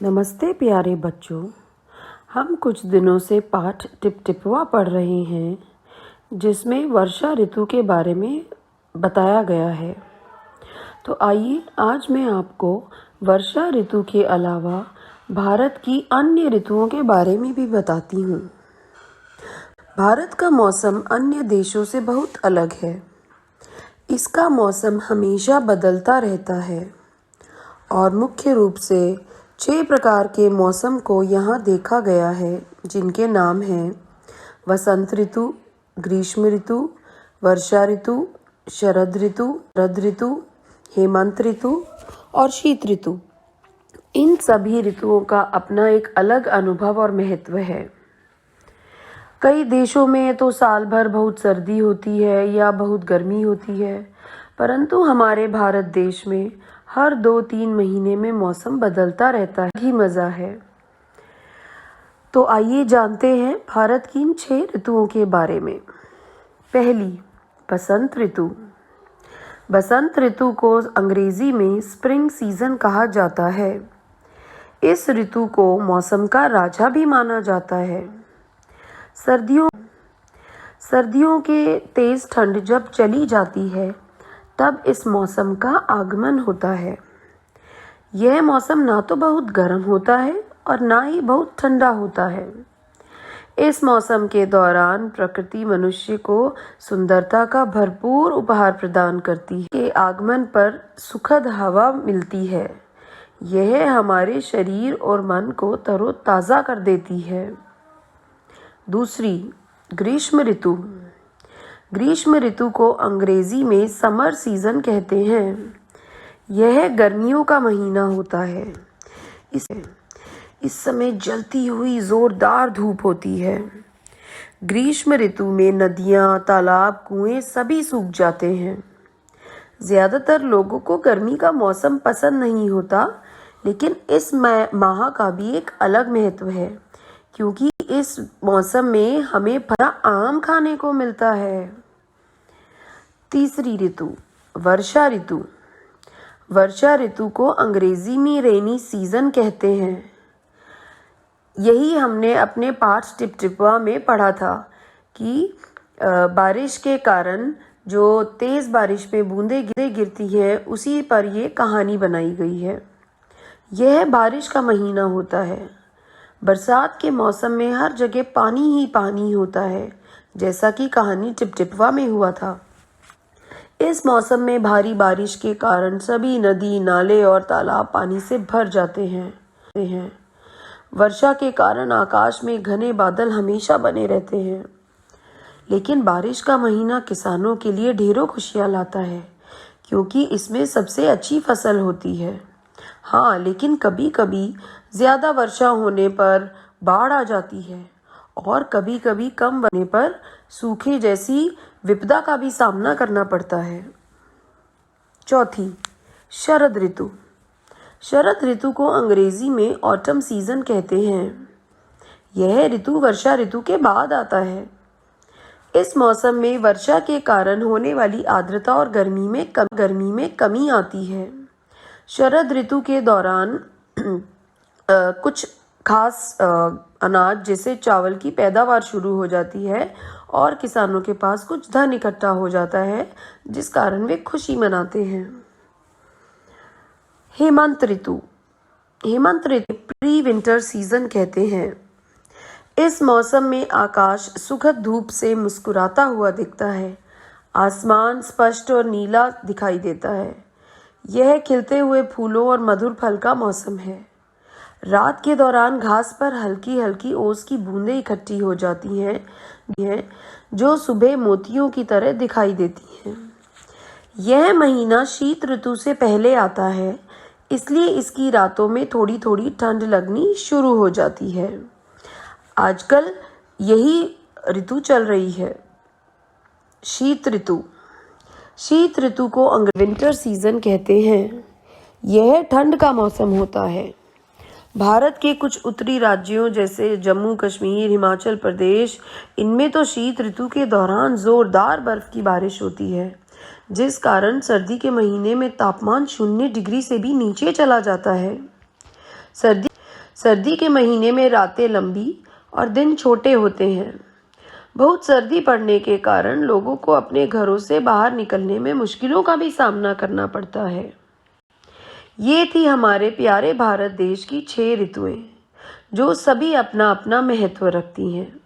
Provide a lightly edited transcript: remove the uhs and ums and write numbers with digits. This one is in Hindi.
नमस्ते प्यारे बच्चों। हम कुछ दिनों से पाठ टिपटिपवा पढ़ रहे हैं जिसमें वर्षा ऋतु के बारे में बताया गया है। तो आइए आज मैं आपको वर्षा ऋतु के अलावा भारत की अन्य ऋतुओं के बारे में भी बताती हूँ। भारत का मौसम अन्य देशों से बहुत अलग है। इसका मौसम हमेशा बदलता रहता है और मुख्य रूप से 6 प्रकार के मौसम को यहाँ देखा गया है, जिनके नाम हैं वसंत ऋतु, ग्रीष्म ऋतु, वर्षा ऋतु, शरद ऋतु, हेमंत ऋतु और शीत ऋतु। इन सभी ऋतुओं का अपना एक अलग अनुभव और महत्व है। कई देशों में तो साल भर बहुत सर्दी होती है या बहुत गर्मी होती है, परंतु हमारे भारत देश में हर 2-3 महीने में मौसम बदलता रहता है। ही मज़ा है। तो आइए जानते हैं भारत की इन 6 ऋतुओं के बारे में। पहली, बसंत ऋतु। बसंत ऋतु को अंग्रेजी में स्प्रिंग सीजन कहा जाता है। इस ऋतु को मौसम का राजा भी माना जाता है। सर्दियों के तेज ठंड जब चली जाती है तब इस मौसम का आगमन होता है। यह मौसम ना तो बहुत गर्म होता है और ना ही बहुत ठंडा होता है। इस मौसम के दौरान प्रकृति मनुष्य को सुंदरता का भरपूर उपहार प्रदान करती है। के आगमन पर सुखद हवा मिलती है। यह हमारे शरीर और मन को तरोताज़ा कर देती है। दूसरी, ग्रीष्म ऋतु। ग्रीष्म ऋतु को अंग्रेजी में समर सीजन कहते हैं। यह गर्मियों का महीना होता है। इस समय जलती हुई जोरदार धूप होती है। ग्रीष्म ऋतु में नदियाँ, तालाब, कुएं सभी सूख जाते हैं। ज़्यादातर लोगों को गर्मी का मौसम पसंद नहीं होता, लेकिन इस माह का भी एक अलग महत्व है, क्योंकि इस मौसम में हमें भरा आम खाने को मिलता है। तीसरी ऋतु, वर्षा ऋतु। वर्षा ऋतु को अंग्रेजी में रेनी सीजन कहते हैं। यही हमने अपने पाठ टिपटिपवा में पढ़ा था कि बारिश के कारण जो तेज़ बारिश में बूंदें गिरती हैं, उसी पर ये कहानी बनाई गई है। यह बारिश का महीना होता है। बरसात के मौसम में हर जगह पानी ही पानी होता है, जैसा कि कहानी टिपटिपवा में हुआ था। इस मौसम में भारी बारिश के कारण सभी नदी, नाले और तालाब पानी से भर जाते हैं। वर्षा के कारण आकाश में घने बादल हमेशा बने रहते हैं। लेकिन बारिश का महीना किसानों के लिए ढेरों खुशियाँ लाता है, क्योंकि इसमें सबसे अच्छी फसल होती है। हाँ, लेकिन कभी कभी ज़्यादा वर्षा होने पर बाढ़ आ जाती है और कभी कभी कम बनने पर सूखे जैसी विपदा का भी सामना करना पड़ता है। चौथी, शरद ऋतु। शरद ऋतु को अंग्रेजी में ऑटम सीजन कहते हैं। यह ऋतु वर्षा ऋतु के बाद आता है। इस मौसम में वर्षा के कारण होने वाली आर्द्रता और गर्मी में कमी आती है। शरद ऋतु के दौरान कुछ खास अनाज जैसे चावल की पैदावार शुरू हो जाती है और किसानों के पास कुछ धन इकट्ठा हो जाता है, जिस कारण वे खुशी मनाते हैं। हेमंत ऋतु। हेमंत ऋतु प्री विंटर सीजन कहते हैं। इस मौसम में आकाश सुखद धूप से मुस्कुराता हुआ दिखता है। आसमान स्पष्ट और नीला दिखाई देता है। यह खिलते हुए फूलों और मधुर फल का मौसम है। रात के दौरान घास पर हल्की हल्की ओस की बूंदें इकट्ठी हो जाती हैं, जो सुबह मोतियों की तरह दिखाई देती हैं। यह महीना शीत ऋतु से पहले आता है, इसलिए इसकी रातों में थोड़ी थोड़ी ठंड लगनी शुरू हो जाती है। आजकल यही ऋतु चल रही है। शीत ऋतु। शीत ऋतु को विंटर सीजन कहते हैं। यह ठंड का मौसम होता है। भारत के कुछ उत्तरी राज्यों जैसे जम्मू कश्मीर, हिमाचल प्रदेश, इनमें तो शीत ऋतु के दौरान जोरदार बर्फ की बारिश होती है, जिस कारण सर्दी के महीने में तापमान 0 डिग्री से भी नीचे चला जाता है। सर्दी के महीने में रातें लंबी और दिन छोटे होते हैं। बहुत सर्दी पड़ने के कारण लोगों को अपने घरों से बाहर निकलने में मुश्किलों का भी सामना करना पड़ता है। ये थी हमारे प्यारे भारत देश की 6 ऋतुएं, जो सभी अपना अपना महत्व रखती हैं।